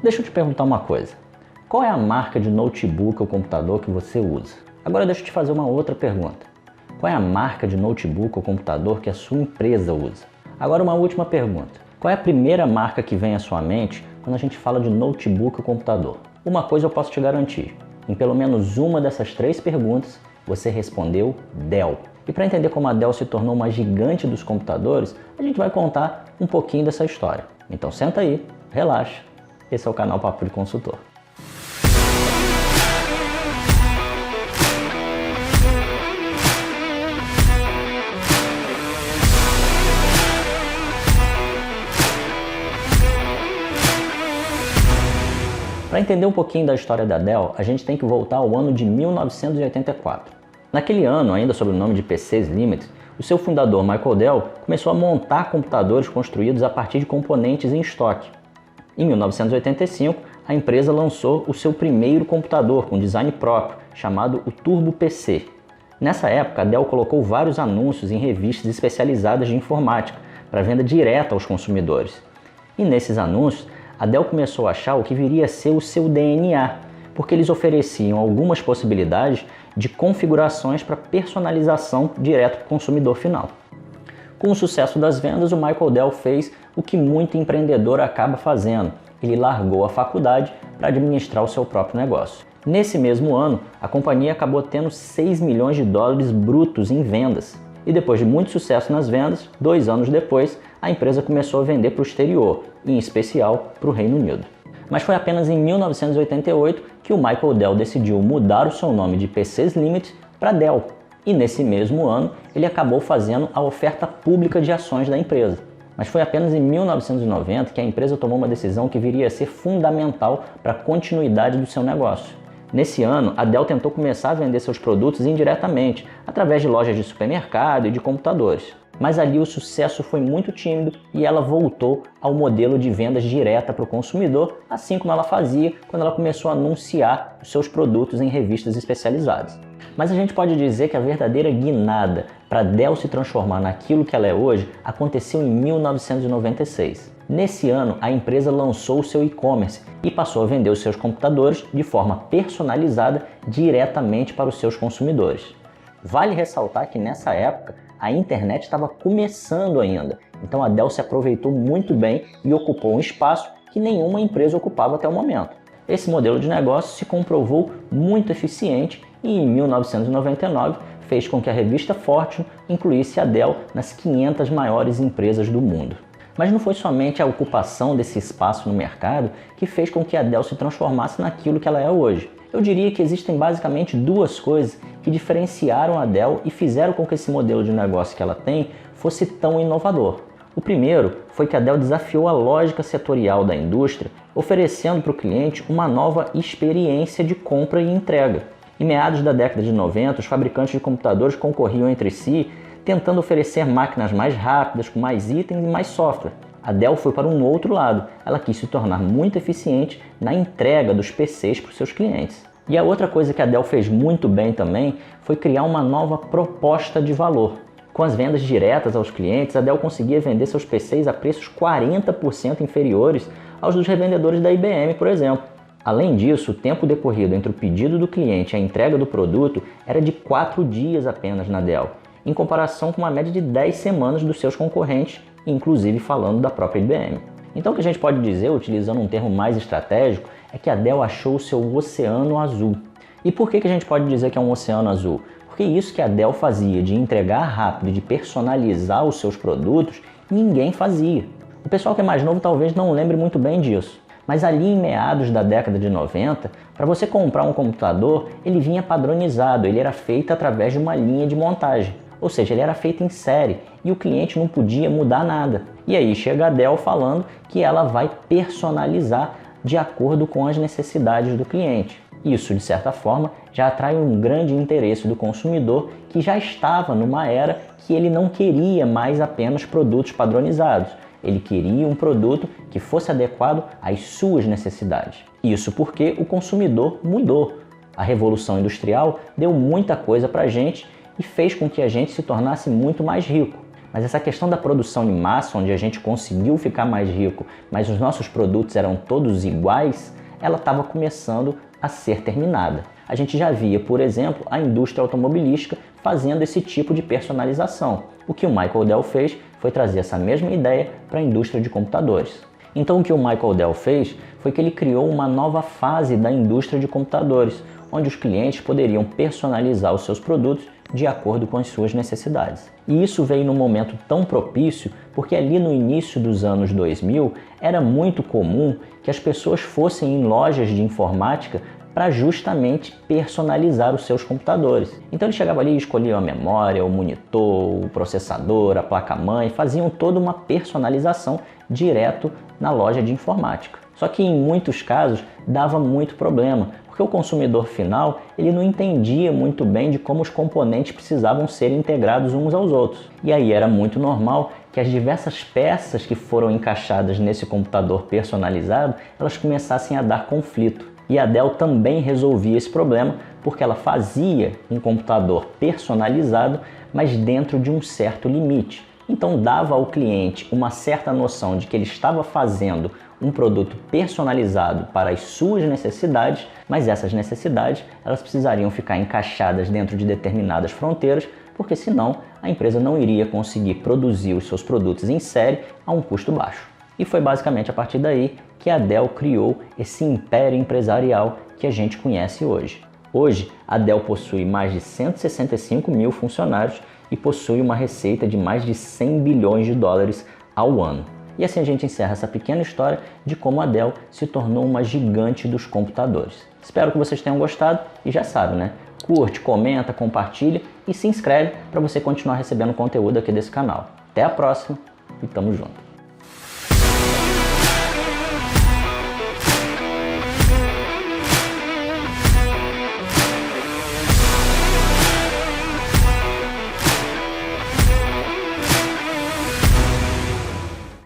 Deixa eu te perguntar uma coisa. Qual é a marca de notebook ou computador que você usa? Agora deixa eu te fazer uma outra pergunta. Qual é a marca de notebook ou computador que a sua empresa usa? Agora uma última pergunta. Qual é a primeira marca que vem à sua mente quando a gente fala de notebook ou computador? Uma coisa eu posso te garantir. Em pelo menos uma dessas 3 perguntas, você respondeu Dell. E para entender como a Dell se tornou uma gigante dos computadores, a gente vai contar um pouquinho dessa história. Então senta aí, relaxa. Esse é o canal Papo de Consultor. Para entender um pouquinho da história da Dell, a gente tem que voltar ao ano de 1984. Naquele ano, ainda sob o nome de PCs Limited, o seu fundador Michael Dell começou a montar computadores construídos a partir de componentes em estoque. Em 1985, a empresa lançou o seu primeiro computador com design próprio, chamado o Turbo PC. Nessa época, a Dell colocou vários anúncios em revistas especializadas de informática para venda direta aos consumidores. E nesses anúncios, a Dell começou a achar o que viria a ser o seu DNA, porque eles ofereciam algumas possibilidades de configurações para personalização direto para o consumidor final. Com o sucesso das vendas, o Michael Dell fez o que muito empreendedor acaba fazendo. Ele largou a faculdade para administrar o seu próprio negócio. Nesse mesmo ano, a companhia acabou tendo 6 milhões de dólares brutos em vendas. E depois de muito sucesso nas vendas, 2 anos depois, a empresa começou a vender para o exterior, em especial para o Reino Unido. Mas foi apenas em 1988 que o Michael Dell decidiu mudar o seu nome de PCs Limited para Dell. E nesse mesmo ano, ele acabou fazendo a oferta pública de ações da empresa. Mas foi apenas em 1990 que a empresa tomou uma decisão que viria a ser fundamental para a continuidade do seu negócio. Nesse ano, a Dell tentou começar a vender seus produtos indiretamente, através de lojas de supermercado e de computadores. Mas ali o sucesso foi muito tímido e ela voltou ao modelo de vendas direta para o consumidor, assim como ela fazia quando ela começou a anunciar os seus produtos em revistas especializadas. Mas a gente pode dizer que a verdadeira guinada para a Dell se transformar naquilo que ela é hoje aconteceu em 1996. Nesse ano, a empresa lançou o seu e-commerce e passou a vender os seus computadores de forma personalizada diretamente para os seus consumidores. Vale ressaltar que nessa época a internet estava começando ainda, então a Dell se aproveitou muito bem e ocupou um espaço que nenhuma empresa ocupava até o momento. Esse modelo de negócio se comprovou muito eficiente e em 1999 fez com que a revista Fortune incluísse a Dell nas 500 maiores empresas do mundo. Mas não foi somente a ocupação desse espaço no mercado que fez com que a Dell se transformasse naquilo que ela é hoje. Eu diria que existem basicamente 2 coisas que diferenciaram a Dell e fizeram com que esse modelo de negócio que ela tem fosse tão inovador. O primeiro foi que a Dell desafiou a lógica setorial da indústria, oferecendo para o cliente uma nova experiência de compra e entrega. Em meados da década de 90, os fabricantes de computadores concorriam entre si, tentando oferecer máquinas mais rápidas, com mais itens e mais software. A Dell foi para um outro lado, ela quis se tornar muito eficiente na entrega dos PCs para os seus clientes. E a outra coisa que a Dell fez muito bem também foi criar uma nova proposta de valor. Com as vendas diretas aos clientes, a Dell conseguia vender seus PCs a preços 40% inferiores aos dos revendedores da IBM, por exemplo. Além disso, o tempo decorrido entre o pedido do cliente e a entrega do produto era de 4 dias apenas na Dell, em comparação com uma média de 10 semanas dos seus concorrentes, inclusive falando da própria IBM. Então o que a gente pode dizer, utilizando um termo mais estratégico, é que a Dell achou o seu oceano azul. E por que a gente pode dizer que é um oceano azul? Porque isso que a Dell fazia de entregar rápido, de personalizar os seus produtos, ninguém fazia. O pessoal que é mais novo talvez não lembre muito bem disso. Mas ali em meados da década de 90, para você comprar um computador, ele vinha padronizado, ele era feito através de uma linha de montagem. Ou seja, ele era feito em série e o cliente não podia mudar nada. E aí chega a Dell falando que ela vai personalizar de acordo com as necessidades do cliente. Isso, de certa forma, já atrai um grande interesse do consumidor que já estava numa era que ele não queria mais apenas produtos padronizados. Ele queria um produto que fosse adequado às suas necessidades. Isso porque o consumidor mudou. A Revolução Industrial deu muita coisa para a gente e fez com que a gente se tornasse muito mais rico. Mas essa questão da produção em massa, onde a gente conseguiu ficar mais rico, mas os nossos produtos eram todos iguais, ela estava começando a ser terminada. A gente já via, por exemplo, a indústria automobilística fazendo esse tipo de personalização. O que o Michael Dell fez foi trazer essa mesma ideia para a indústria de computadores. Então o que o Michael Dell fez foi que ele criou uma nova fase da indústria de computadores, onde os clientes poderiam personalizar os seus produtos de acordo com as suas necessidades. E isso veio num momento tão propício porque ali no início dos anos 2000 era muito comum que as pessoas fossem em lojas de informática para justamente personalizar os seus computadores. Então ele chegava ali e escolhia a memória, o monitor, o processador, a placa-mãe, faziam toda uma personalização direto na loja de informática. Só que em muitos casos dava muito problema, porque o consumidor final ele não entendia muito bem de como os componentes precisavam ser integrados uns aos outros. E aí era muito normal que as diversas peças que foram encaixadas nesse computador personalizado, elas começassem a dar conflito. E a Dell também resolvia esse problema porque ela fazia um computador personalizado, mas dentro de um certo limite. Então dava ao cliente uma certa noção de que ele estava fazendo um produto personalizado para as suas necessidades, mas essas necessidades elas precisariam ficar encaixadas dentro de determinadas fronteiras, porque senão a empresa não iria conseguir produzir os seus produtos em série a um custo baixo. E foi basicamente a partir daí que a Dell criou esse império empresarial que a gente conhece hoje. Hoje, a Dell possui mais de 165 mil funcionários e possui uma receita de mais de 100 bilhões de dólares ao ano. E assim a gente encerra essa pequena história de como a Dell se tornou uma gigante dos computadores. Espero que vocês tenham gostado e já sabe, né? Curte, comenta, compartilha e se inscreve para você continuar recebendo conteúdo aqui desse canal. Até a próxima e tamo junto!